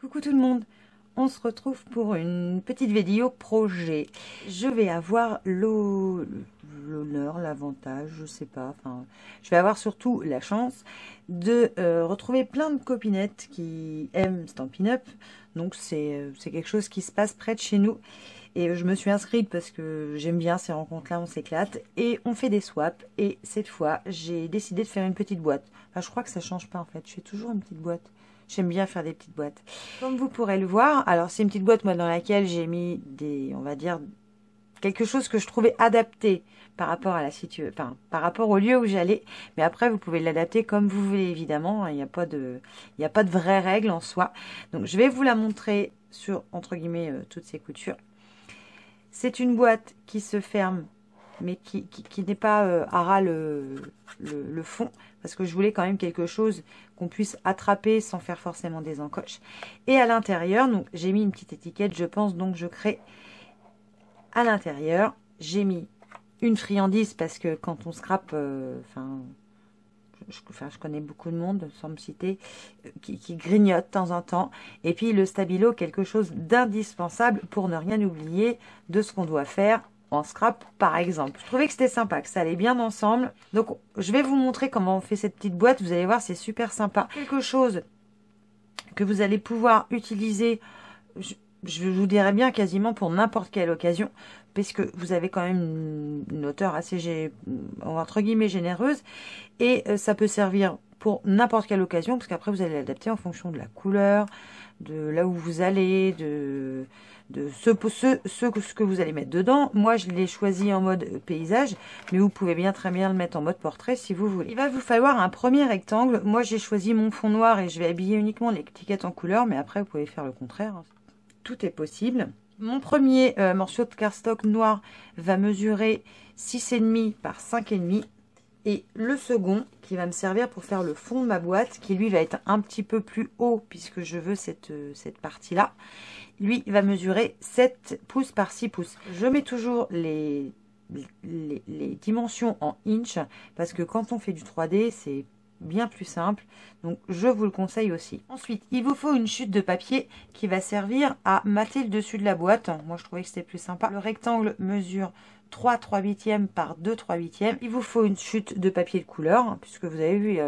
Coucou tout le monde, on se retrouve pour une petite vidéo projet. Je vais avoir l'honneur, l'avantage, je sais pas, enfin, je vais avoir surtout la chance de retrouver plein de copinettes qui aiment Stampin' Up. Donc c'est quelque chose qui se passe près de chez nous. Et je me suis inscrite parce que j'aime bien ces rencontres-là, on s'éclate. Et on fait des swaps. Et cette fois, j'ai décidé de faire une petite boîte. Enfin, je crois que ça change pas en fait. Je fais toujours une petite boîte. J'aime bien faire des petites boîtes. Comme vous pourrez le voir, alors c'est une petite boîte moi dans laquelle j'ai mis des, on va dire, quelque chose que je trouvais adapté par rapport à la situation, enfin, par rapport au lieu où j'allais. Mais après, vous pouvez l'adapter comme vous voulez évidemment. Il n'y a pas de vraies règles en soi. Donc, je vais vous la montrer sur, entre guillemets, toutes ces coutures. C'est une boîte qui se ferme, mais qui n'est pas à ras le fond, parce que je voulais quand même quelque chose qu'on puisse attraper sans faire forcément des encoches. Et à l'intérieur, donc j'ai mis une petite étiquette, je pense, donc je crée à l'intérieur. J'ai mis une friandise, parce que quand on scrape, je connais beaucoup de monde, sans me citer, qui grignote de temps en temps. Et puis le stabilo, quelque chose d'indispensable pour ne rien oublier de ce qu'on doit faire en scrap, par exemple. Je trouvais que c'était sympa, que ça allait bien ensemble. Donc, je vais vous montrer comment on fait cette petite boîte. Vous allez voir, c'est super sympa. Quelque chose que vous allez pouvoir utiliser, je vous dirais bien quasiment pour n'importe quelle occasion, puisque vous avez quand même une hauteur assez, entre guillemets, généreuse. Et ça peut servir pour n'importe quelle occasion, parce qu'après, vous allez l'adapter en fonction de la couleur, de là où vous allez, de ce que vous allez mettre dedans. Moi, je l'ai choisi en mode paysage, mais vous pouvez bien très bien le mettre en mode portrait si vous voulez. Il va vous falloir un premier rectangle. Moi, j'ai choisi mon fond noir et je vais habiller uniquement l'étiquette en couleur, mais après, vous pouvez faire le contraire. Tout est possible. Mon premier morceau de cardstock noir va mesurer 6,5 par 5,5. Et le second qui va me servir pour faire le fond de ma boîte, qui lui va être un petit peu plus haut puisque je veux cette partie-là, lui va mesurer 7 pouces par 6 pouces. Je mets toujours les dimensions en inch parce que quand on fait du 3D, c'est bien plus simple. Donc, je vous le conseille aussi. Ensuite, il vous faut une chute de papier qui va servir à mater le dessus de la boîte. Moi, je trouvais que c'était plus sympa. Le rectangle mesure 3/3/8 par 2/3/8. Il vous faut une chute de papier de couleur, hein, puisque vous avez vu,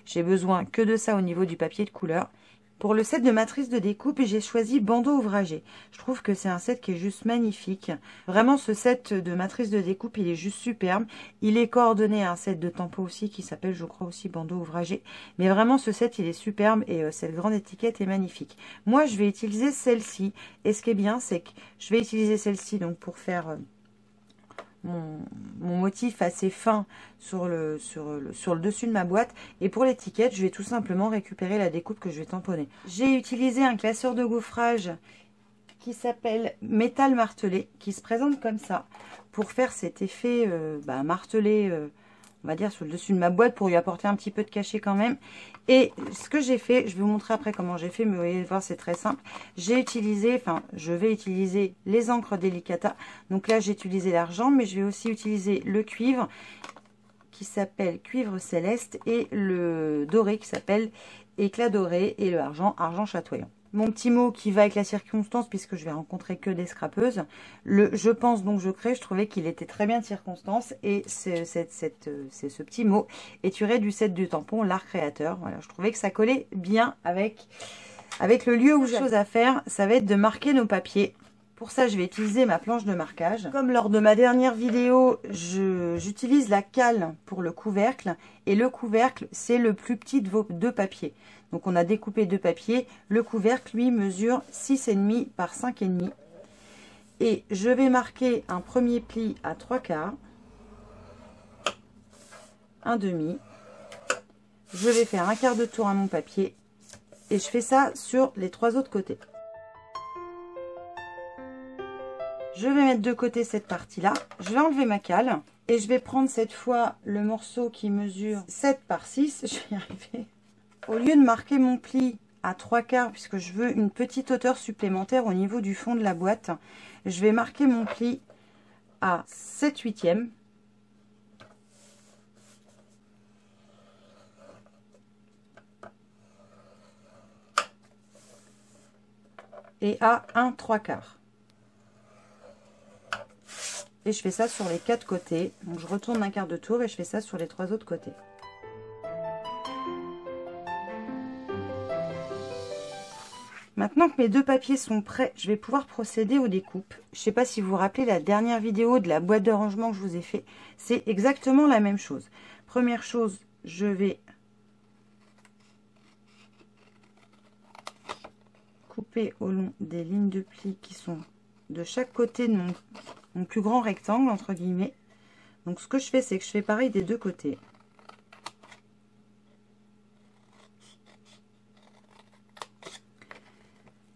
j'ai besoin que de ça au niveau du papier de couleur. Pour le set de matrice de découpe, j'ai choisi bandeau ouvragé. Je trouve que c'est un set qui est juste magnifique. Vraiment, ce set de matrice de découpe, il est juste superbe. Il est coordonné à un set de tampons aussi qui s'appelle, je crois, aussi bandeau ouvragé. Mais vraiment, ce set, il est superbe et cette grande étiquette est magnifique. Moi, je vais utiliser celle-ci. Et ce qui est bien, c'est que je vais utiliser celle-ci donc pour faire mon motif assez fin sur le dessus de ma boîte. Et pour l'étiquette, je vais tout simplement récupérer la découpe que je vais tamponner. J'ai utilisé un classeur de gaufrage qui s'appelle métal martelé, qui se présente comme ça, pour faire cet effet martelé, on va dire, sur le dessus de ma boîte, pour lui apporter un petit peu de cachet quand même. Et ce que j'ai fait, je vais vous montrer après comment j'ai fait, mais vous allez voir, c'est très simple. Je vais utiliser les encres Delicata. Donc là, j'ai utilisé l'argent, mais je vais aussi utiliser le cuivre, qui s'appelle cuivre céleste, et le doré, qui s'appelle éclat doré, et le argent chatoyant. Mon petit mot qui va avec la circonstance, puisque je vais rencontrer que des scrapeuses. Je pense donc je crée, je trouvais qu'il était très bien de circonstance. Et c'est ce petit mot est tiré du set du tampon l'art créateur. Voilà, je trouvais que ça collait bien avec le lieu où j'ai chose à faire. Ça va être de marquer nos papiers. Pour ça, je vais utiliser ma planche de marquage. Comme lors de ma dernière vidéo, j'utilise la cale pour le couvercle. Et le couvercle, c'est le plus petit de vos deux papiers. Donc, on a découpé deux papiers. Le couvercle, lui, mesure 6,5 par 5,5. Et je vais marquer un premier pli à 3/4. Un demi. Je vais faire un quart de tour à mon papier. Et je fais ça sur les 3 autres côtés. Je vais mettre de côté cette partie-là. Je vais enlever ma cale. Et je vais prendre cette fois le morceau qui mesure 7 par 6. Je vais y arriver. Au lieu de marquer mon pli à 3/4, puisque je veux une petite hauteur supplémentaire au niveau du fond de la boîte, je vais marquer mon pli à 7/8. et à 1/3. Et je fais ça sur les 4 côtés. Donc je retourne un quart de tour et je fais ça sur les 3 autres côtés. Maintenant que mes 2 papiers sont prêts, je vais pouvoir procéder aux découpes. Je ne sais pas si vous vous rappelez la dernière vidéo de la boîte de rangement que je vous ai fait. C'est exactement la même chose. Première chose, je vais couper au long des lignes de pli qui sont de chaque côté de mon plus grand rectangle, entre guillemets. Donc ce que je fais, c'est que je fais pareil des 2 côtés.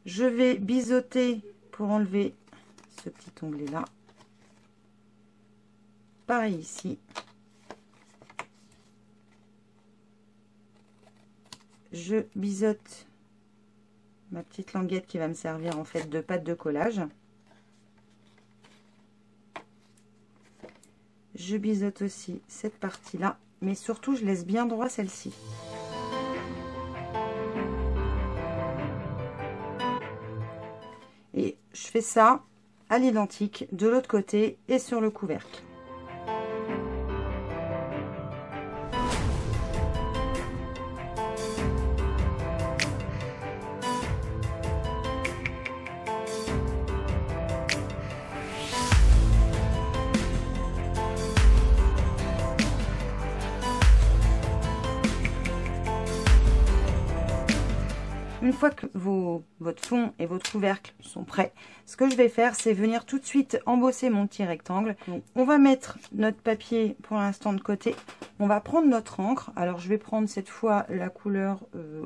Je vais biseauter pour enlever ce petit onglet là. Pareil ici. Je biseaute ma petite languette qui va me servir en fait de pâte de collage. Je biseaute aussi cette partie là, mais surtout je laisse bien droit celle-ci. Et je fais ça à l'identique de l'autre côté et sur le couvercle. Une fois que votre fond et votre couvercle sont prêts, ce que je vais faire, c'est venir tout de suite embosser mon petit rectangle. Donc, on va mettre notre papier pour l'instant de côté. On va prendre notre encre. Alors, je vais prendre cette fois la couleur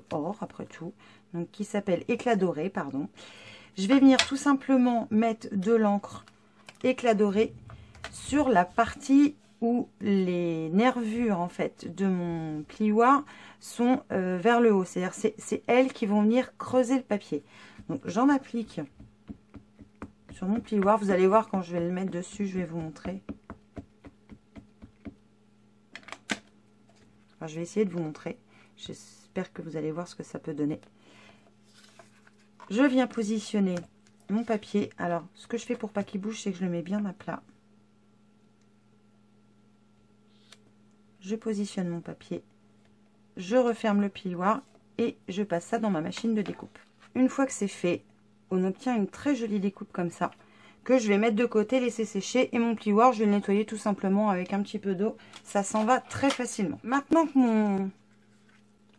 or, après tout, donc qui s'appelle éclat doré, pardon. Je vais venir tout simplement mettre de l'encre éclat doré sur la partie où les nervures en fait de mon plioir sont vers le haut, c'est-à-dire c'est elles qui vont venir creuser le papier. Donc j'en applique sur mon plioir. Vous allez voir quand je vais le mettre dessus, je vais vous montrer. Enfin, je vais essayer de vous montrer. J'espère que vous allez voir ce que ça peut donner. Je viens positionner mon papier. Alors ce que je fais pour pas qu'il bouge, c'est que je le mets bien à plat. Je positionne mon papier, je referme le plioir et je passe ça dans ma machine de découpe. Une fois que c'est fait, on obtient une très jolie découpe comme ça, que je vais mettre de côté, laisser sécher, et mon plioir, je vais le nettoyer tout simplement avec un petit peu d'eau. Ça s'en va très facilement. Maintenant que mon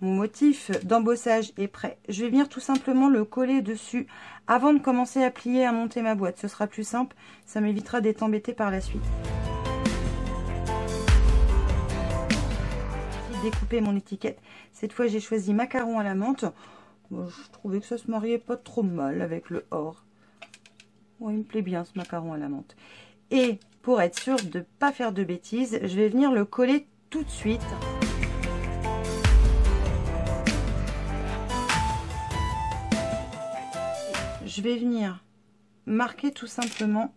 motif d'embossage est prêt, je vais venir tout simplement le coller dessus avant de commencer à plier, à monter ma boîte. Ce sera plus simple, ça m'évitera d'être embêté par la suite. Découper mon étiquette. Cette fois, j'ai choisi macaron à la menthe. Bon, je trouvais que ça se mariait pas trop mal avec le or. Ouais, il me plaît bien ce macaron à la menthe. Et pour être sûr de ne pas faire de bêtises, je vais venir le coller tout de suite. Je vais venir marquer tout simplement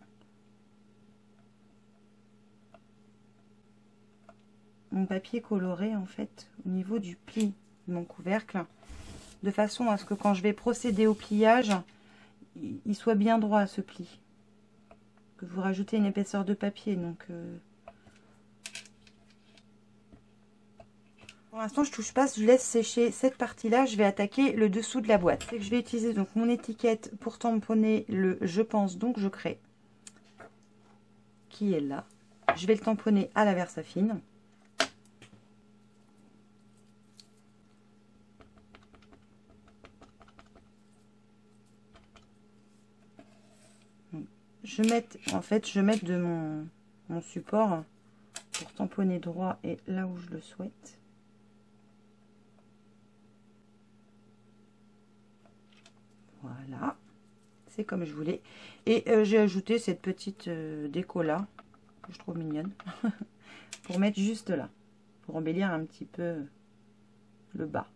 mon papier coloré en fait au niveau du pli de mon couvercle, de façon à ce que quand je vais procéder au pliage, il soit bien droit à ce pli. Que vous rajoutez une épaisseur de papier, donc pour l'instant je touche pas, je laisse sécher cette partie là. Je vais attaquer le dessous de la boîte. Je vais utiliser donc mon étiquette pour tamponner le je pense donc je crée, qui est là. Je vais le tamponner à la Versafine. Je mets de mon support pour tamponner droit et là où je le souhaite. Voilà, c'est comme je voulais. Et j'ai ajouté cette petite déco là, que je trouve mignonne, pour mettre juste là, pour embellir un petit peu le bas.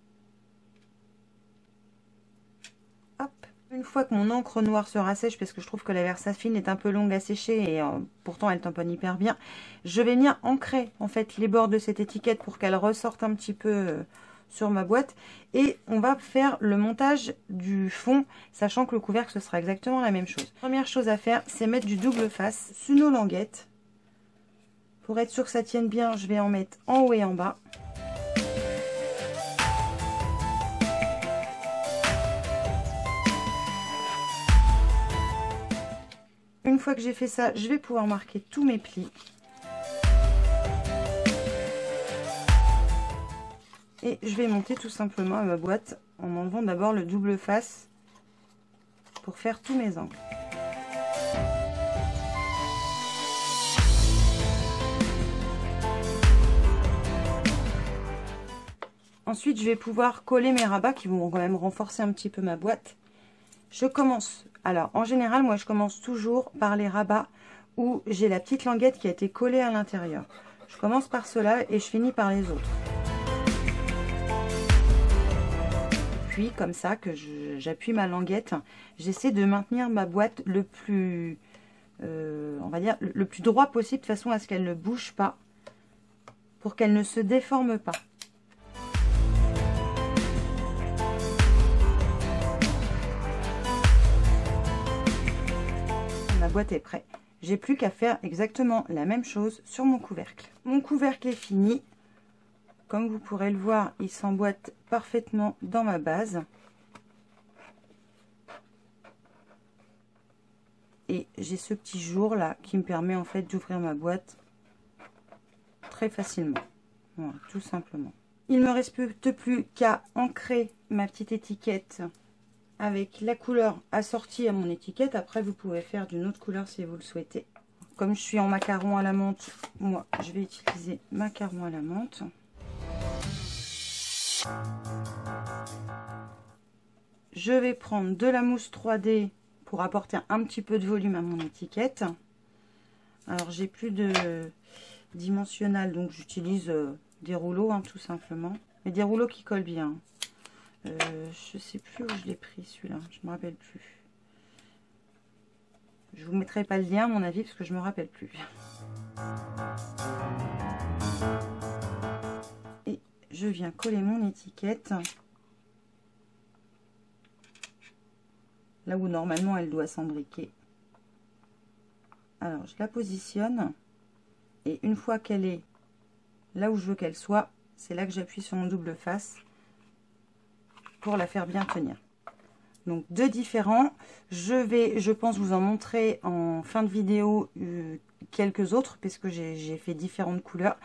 Hop. Une fois que mon encre noire sera sèche, parce que je trouve que la Versafine est un peu longue à sécher et pourtant elle tamponne hyper bien, je vais venir ancrer en fait les bords de cette étiquette pour qu'elle ressorte un petit peu sur ma boîte. Et on va faire le montage du fond, sachant que le couvercle, ce sera exactement la même chose. Première chose à faire, c'est mettre du double face sur nos languettes. Pour être sûr que ça tienne bien, je vais en mettre en haut et en bas. Une fois que j'ai fait ça, je vais pouvoir marquer tous mes plis. Et je vais monter tout simplement à ma boîte en enlevant d'abord le double face pour faire tous mes angles. Ensuite, je vais pouvoir coller mes rabats qui vont quand même renforcer un petit peu ma boîte. Je commence, alors en général, moi je commence toujours par les rabats où j'ai la petite languette qui a été collée à l'intérieur. Je commence par cela et je finis par les autres. Puis comme ça que j'appuie ma languette, j'essaie de maintenir ma boîte le plus, on va dire, le plus droit possible de façon à ce qu'elle ne bouge pas, pour qu'elle ne se déforme pas. Ma boîte est prête. J'ai plus qu'à faire exactement la même chose sur mon couvercle. Mon couvercle est fini. Comme vous pourrez le voir, il s'emboîte parfaitement dans ma base. Et j'ai ce petit jour là qui me permet en fait d'ouvrir ma boîte très facilement. Voilà, tout simplement. Il ne me reste plus qu'à ancrer ma petite étiquette avec la couleur assortie à mon étiquette. Après, vous pouvez faire d'une autre couleur si vous le souhaitez. Comme je suis en macaron à la menthe, moi, je vais utiliser macaron à la menthe. Je vais prendre de la mousse 3D pour apporter un petit peu de volume à mon étiquette. Alors, j'ai plus de dimensionnel, donc j'utilise des rouleaux, hein, tout simplement. Mais des rouleaux qui collent bien. Je sais plus où je l'ai pris celui-là, je me rappelle plus. Je vous mettrai pas le lien à mon avis parce que je me rappelle plus. Et je viens coller mon étiquette là où normalement elle doit s'embriquer. Alors je la positionne et une fois qu'elle est là où je veux qu'elle soit, c'est là que j'appuie sur mon double face pour la faire bien tenir. Donc deux différents. Je vais, je pense, vous en montrer en fin de vidéo quelques autres puisque j'ai fait différentes couleurs.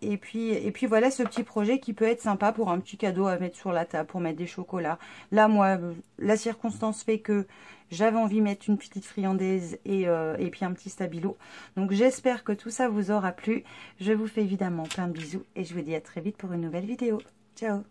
Et puis voilà ce petit projet qui peut être sympa pour un petit cadeau à mettre sur la table, pour mettre des chocolats. Là, moi, la circonstance fait que j'avais envie de mettre une petite friandaise et puis un petit stabilo. Donc j'espère que tout ça vous aura plu. Je vous fais évidemment plein de bisous et je vous dis à très vite pour une nouvelle vidéo. Ciao!